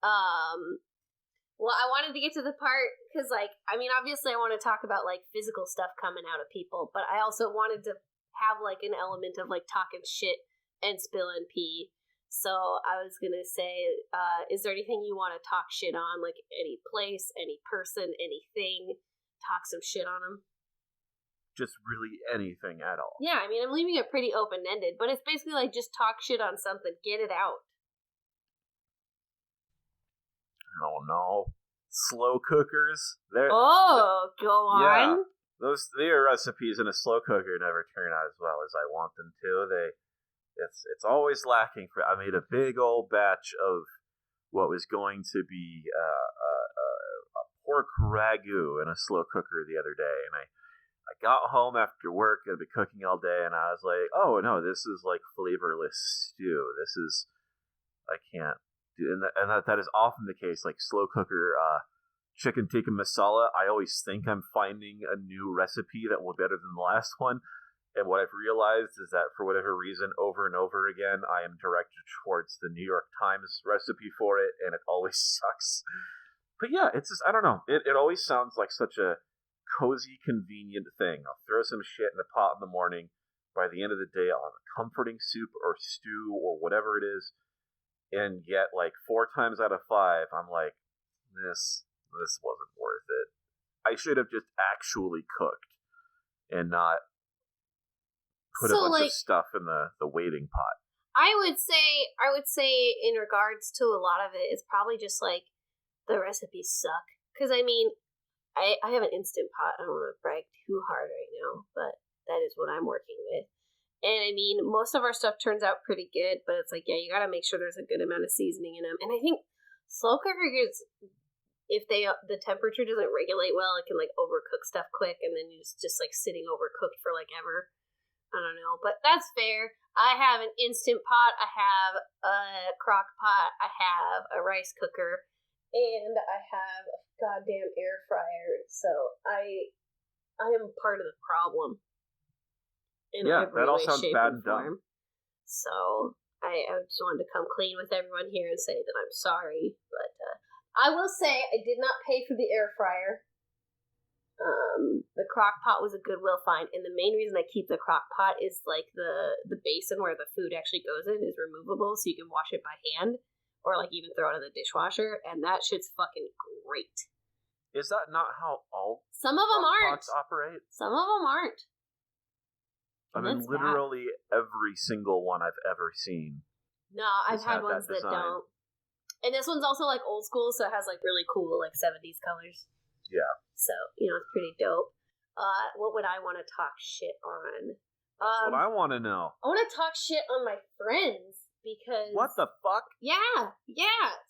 Well, I wanted to get to the part, because, obviously I want to talk about, physical stuff coming out of people, but I also wanted to have, an element of, talking shit and spilling pee. So I was going to say, is there anything you want to talk shit on? Like any place, any person, anything? Talk some shit on them? Just really anything at all. Yeah, I'm leaving it pretty open-ended, but it's basically just talk shit on something. Get it out. Oh, no. Slow cookers. Go on. Yeah, their recipes in a slow cooker never turn out as well as I want them to. It's always lacking. I made a big old batch of what was going to be a pork ragu in a slow cooker the other day, and I got home after work. I'd been cooking all day, and I was like, "Oh no, this is flavorless stew. I can't do." And that is often the case. Like slow cooker chicken tikka masala, I always think I'm finding a new recipe that will be better than the last one. And what I've realized is that for whatever reason, over and over again, I am directed towards the New York Times recipe for it, and it always sucks. But yeah, it's just, I don't know. It always sounds like such a cozy, convenient thing. I'll throw some shit in the pot in the morning. By the end of the day, I'll have a comforting soup or stew or whatever it is. And yet, 4 times out of 5, I'm like, this wasn't worth it. I should have just actually cooked and not put a bunch of stuff in the waiting pot. I would say in regards to a lot of it, it's probably just the recipes suck. Because I have an Instant Pot. I don't want to brag too hard right now, but that is what I'm working with. And most of our stuff turns out pretty good, but it's you gotta make sure there's a good amount of seasoning in them. And I think slow cookers, if the temperature doesn't regulate well, it can like overcook stuff quick, and then you're just like sitting overcooked for like ever. I don't know, but that's fair. I have an Instant Pot, I have a crock pot, I have a rice cooker, and I have a goddamn air fryer. So I am part of the problem. Yeah, that all sounds bad and dumb. So I just wanted to come clean with everyone here and say that I'm sorry. But I will say I did not pay for the air fryer. The crock pot was a Goodwill find, and the main reason I keep the crock pot is like the basin where the food actually goes in is removable, so you can wash it by hand or like even throw it in the dishwasher, and that shit's fucking great. Is that not how all some of them aren't pots operate? Some of them aren't. I mean, literally every single one I've ever seen. No, I've had ones that don't. And this one's also like old school, so it has like really cool like 70s colors. Yeah. So, it's pretty dope. What would I want to talk shit on? That's what I want to know. I want to talk shit on my friends because... What the fuck? Yeah.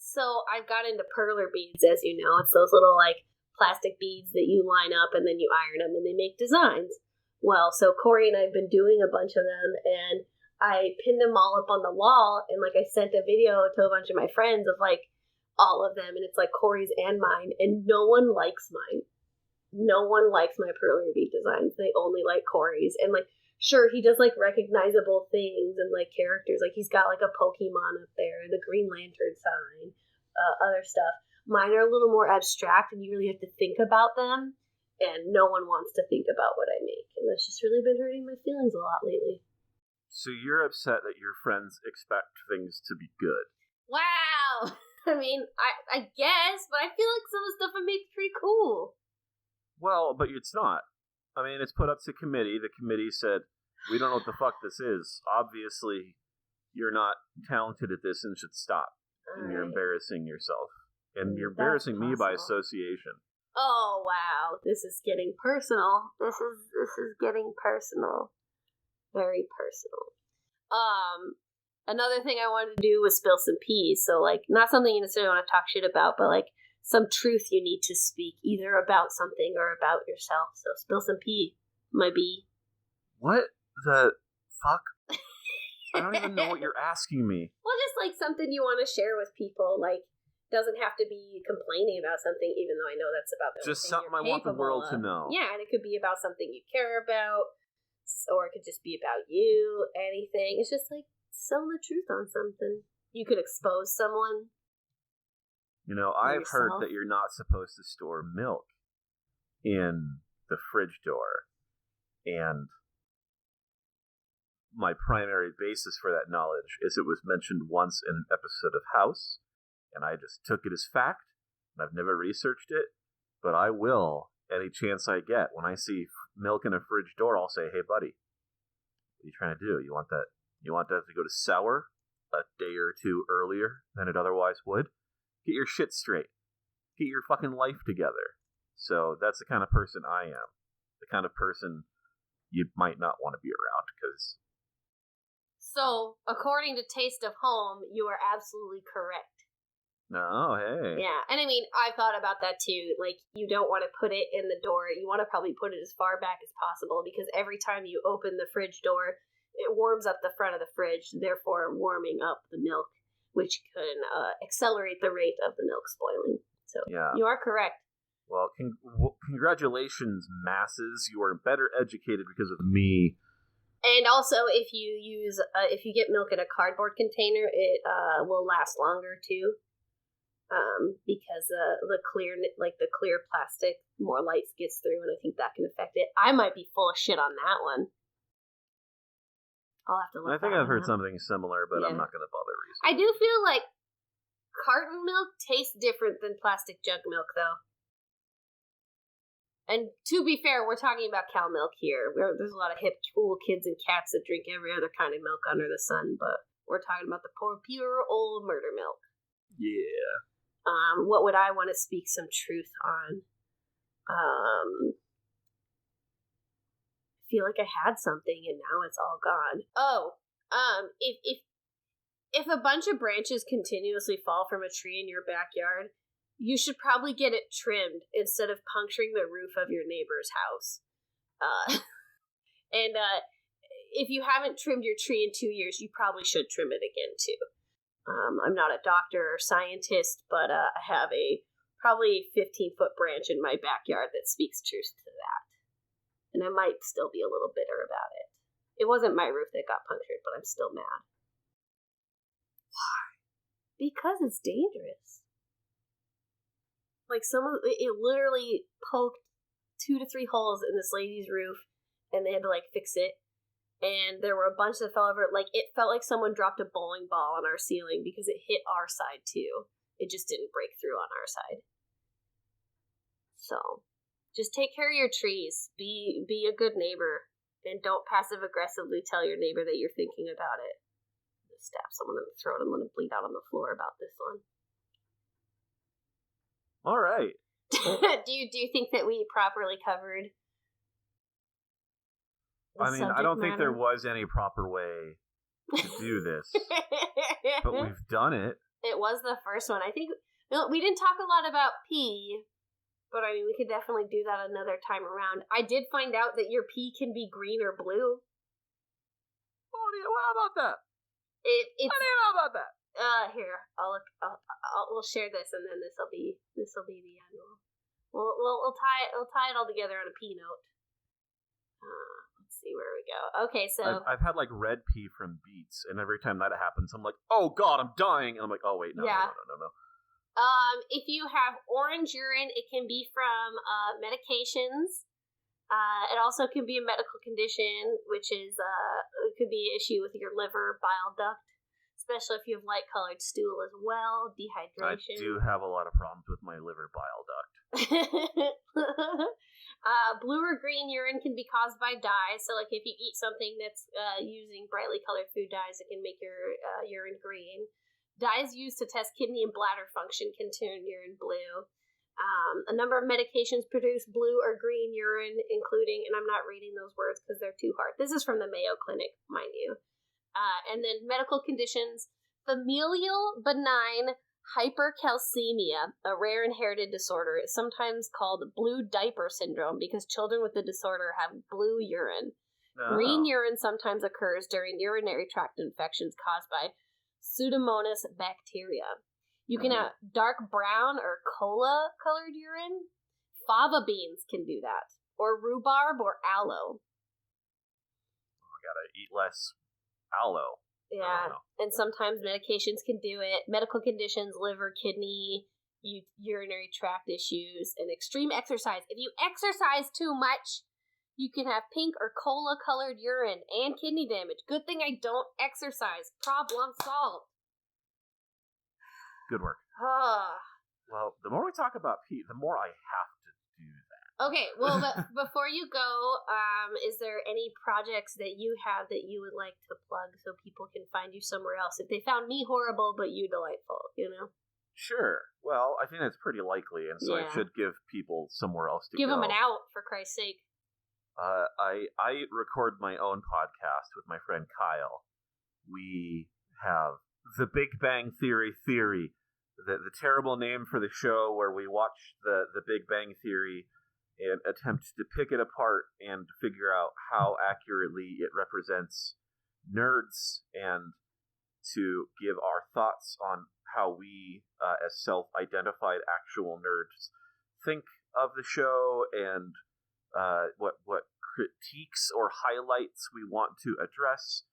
So I've got into perler beads, as you know. It's those little, like, plastic beads that you line up and then you iron them and they make designs. Well, so Corey and I have been doing a bunch of them, and I pinned them all up on the wall, and, like, I sent a video to a bunch of my friends of, like, all of them, and it's, like, Corey's and mine, and no one likes mine. No one likes my perler bead designs. They only like Corey's. And, like, sure, he does, like, recognizable things and, like, characters. Like, he's got, like, a Pokemon up there, the Green Lantern sign, other stuff. Mine are a little more abstract, and you really have to think about them, and no one wants to think about what I make. And that's just really been hurting my feelings a lot lately. So you're upset that your friends expect things to be good. Wow! I mean, I guess, but I feel like some of the stuff I make is pretty cool. Well, but it's not. I mean, it's put up to committee. The committee said, we don't know what the fuck this is. Obviously, you're not talented at this and should stop. And you're embarrassing yourself. And you're embarrassing me by association. Oh, wow. This is getting personal. This is getting personal. Very personal. Another thing I wanted to do was spill some peas. So, like, not something you necessarily want to talk shit about, but, like, some truth you need to speak, either about something or about yourself. So, spill some pee, my bee. What the fuck? I don't even know what you're asking me. Well, just, like, something you want to share with people. Like, doesn't have to be complaining about something, even though I know that's about the just something I want the world to know. Yeah, and it could be about something you care about, or it could just be about you, anything. It's just, like, tell the truth on something. You could expose someone. You know, I've heard that you're not supposed to store milk in the fridge door. And my primary basis for that knowledge is it was mentioned once in an episode of House, and I just took it as fact, and I've never researched it, but I will any chance I get. When I see milk in a fridge door, I'll say, hey, buddy, what are you trying to do? You want that to go to sour a day or two earlier than it otherwise would? Get your shit straight. Get your fucking life together. So that's the kind of person I am. The kind of person you might not want to be around, because... So, according to Taste of Home, you are absolutely correct. No, hey. Yeah, and I mean, I've thought about that too. Like, you don't want to put it in the door. You want to probably put it as far back as possible, because every time you open the fridge door, it warms up the front of the fridge, therefore warming up the milk, which can accelerate the rate of the milk spoiling. So, yeah. You are correct. Well, congratulations, masses. You are better educated because of me. And also, if you get milk in a cardboard container, it will last longer too. Because the clear plastic, more light gets through, and I think that can affect it. I might be full of shit on that one. I'll have to look. I think I've heard something similar, but I'm not going to bother researching. I do feel like carton milk tastes different than plastic jug milk, though. And to be fair, we're talking about cow milk here. There's a lot of hip, cool kids and cats that drink every other kind of milk under the sun, but we're talking about the pure old murder milk. Yeah. What would I want to speak some truth on? I feel like I had something and now it's all gone. If a bunch of branches continuously fall from a tree in your backyard, you should probably get it trimmed instead of puncturing the roof of your neighbor's house. And if you haven't trimmed your tree in 2 years, you probably should trim it again too. I'm not a doctor or scientist, but I have a probably 15-foot branch in my backyard that speaks truth to that. And I might still be a little bitter about it. It wasn't my roof that got punctured, but I'm still mad. Why? Because it's dangerous. Like, it literally poked 2 to 3 holes in this lady's roof, and they had to, like, fix it. And there were a bunch that fell over. Like, it felt like someone dropped a bowling ball on our ceiling because it hit our side, too. It just didn't break through on our side. So, just take care of your trees. Be a good neighbor. And don't passive-aggressively tell your neighbor that you're thinking about it. Just stab someone in the throat and let them bleed out on the floor about this one. All right. Do you think that we properly covered? I mean, I don't think there was any proper way to do this, but we've done it. It was the first one. I think we didn't talk a lot about pee, but I mean, we could definitely do that another time around. I did find out that your pee can be green or blue. What about that? It's, What do you know about that? Here, we'll share this, and then this will be the end. We'll tie it all together on a pee note. Let's see where we go. Okay, so I've had like red pee from Beats, and every time that happens, I'm like, oh god, I'm dying, and I'm like, oh wait, no. If you have orange urine, it can be from medications. It also can be a medical condition, which is it could be an issue with your liver, bile duct, especially if you have light-colored stool as well, dehydration. I do have a lot of problems with my liver bile duct. Blue or green urine can be caused by dyes. So, like, if you eat something that's using brightly colored food dyes, it can make your urine green. Dyes used to test kidney and bladder function can turn urine blue. A number of medications produce blue or green urine, including, and I'm not reading those words because they're too hard. This is from the Mayo Clinic, mind you. And then medical conditions: familial benign hypercalcemia, a rare inherited disorder, is sometimes called blue diaper syndrome because children with the disorder have blue urine. Oh. Green urine sometimes occurs during urinary tract infections caused by Pseudomonas bacteria. You can have dark brown or cola-colored urine. Fava beans can do that. Or rhubarb or aloe. I gotta eat less aloe. Yeah, and sometimes medications can do it. Medical conditions, liver, kidney, urinary tract issues, and extreme exercise. If you exercise too much, you can have pink or cola-colored urine and kidney damage. Good thing I don't exercise. Problem solved. Good work. Ah. Well, the more we talk about pee, the more I have to do that. Okay, well, but before you go, is there any projects that you have that you would like to plug so people can find you somewhere else? If they found me horrible, but you delightful, you know? Sure. Well, I think that's pretty likely, and so I should give people somewhere else to give go. them an out, for Christ's sake. I record my own podcast with my friend Kyle. We have the Big Bang Theory, the terrible name for the show where we watch the Big Bang Theory and attempt to pick it apart and figure out how accurately it represents nerds, and to give our thoughts on how we, as self-identified actual nerds, think of the show, and what critiques or highlights we want to address.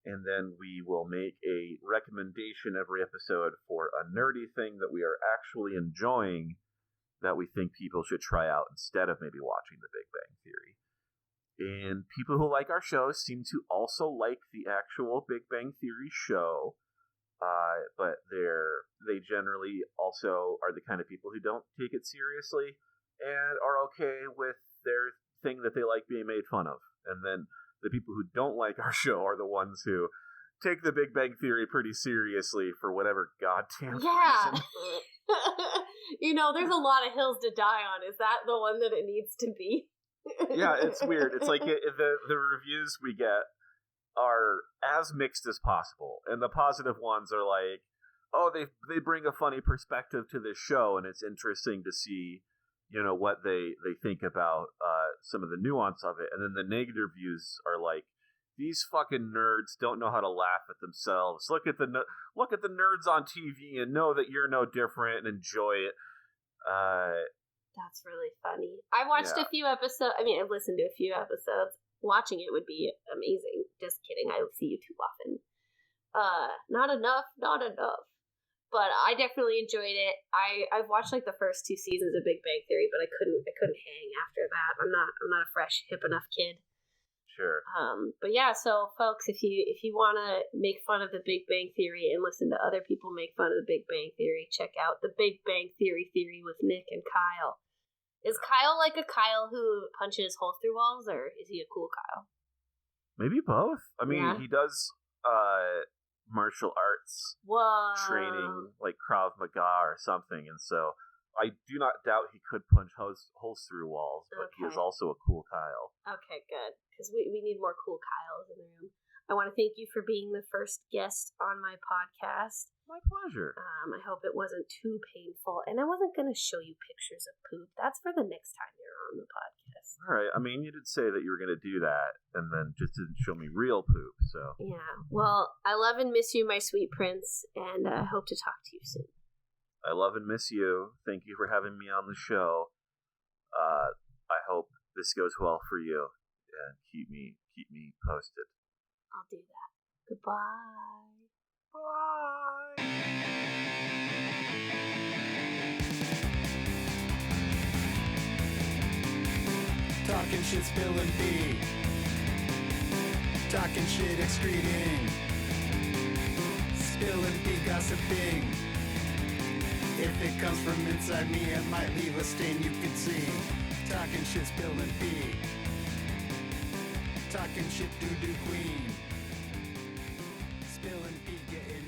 And then we will make a recommendation every episode for a nerdy thing that we are actually enjoying that we think people should try out instead of maybe watching The Big Bang Theory. And people who like our show seem to also like the actual Big Bang Theory show, but they generally also are the kind of people who don't take it seriously and are okay with their thing that they like being made fun of. And then the people who don't like our show are the ones who take the Big Bang Theory pretty seriously for whatever goddamn reason. You know, there's a lot of hills to die on. Is that the one that it needs to be? Yeah, it's weird. It's like the reviews we get are as mixed as possible. And the positive ones are like, oh, they bring a funny perspective to this show, and it's interesting to see, what they think about some of the nuance of it. And then the negative views are like, these fucking nerds don't know how to laugh at themselves. Look at the nerds on TV and know that you're no different and enjoy it. That's really funny. I watched a few episodes. I mean, I've listened to a few episodes. Watching it would be amazing. Just kidding. I don't see you too often. Not enough. But I definitely enjoyed it. I've watched like the first 2 seasons of Big Bang Theory, but I couldn't hang after that. I'm not a fresh, hip enough kid. Sure. But yeah, so folks, if you want to make fun of the Big Bang Theory and listen to other people make fun of the Big Bang Theory, check out the Big Bang Theory with Nick and Kyle. Is Kyle like a Kyle who punches holes through walls, or is he a cool Kyle? Maybe both. I mean, he does martial arts training, like Krav Maga or something, and so I do not doubt he could punch holes through walls, but he is also a cool Kyle. Okay, good. Because we need more cool Kyles in the room. I want to thank you for being the first guest on my podcast. My pleasure. I hope it wasn't too painful, and I wasn't going to show you pictures of poop. That's for the next time you're on the podcast. All right. I mean, you did say that you were going to do that, and then just didn't show me real poop, so. Yeah. Well, I love and miss you, my sweet prince, and I hope to talk to you soon. I love and miss you. Thank you for having me on the show. I hope this goes well for you, and keep me posted. I'll do that. Goodbye. Bye. Talking shit, spilling pee. Talking shit, excreting. Spilling pee, gossiping. If it comes from inside me, it might leave a stain you can see. Talking shit, spilling pee. Talking shit, doo-doo queen. Spilling pee, getting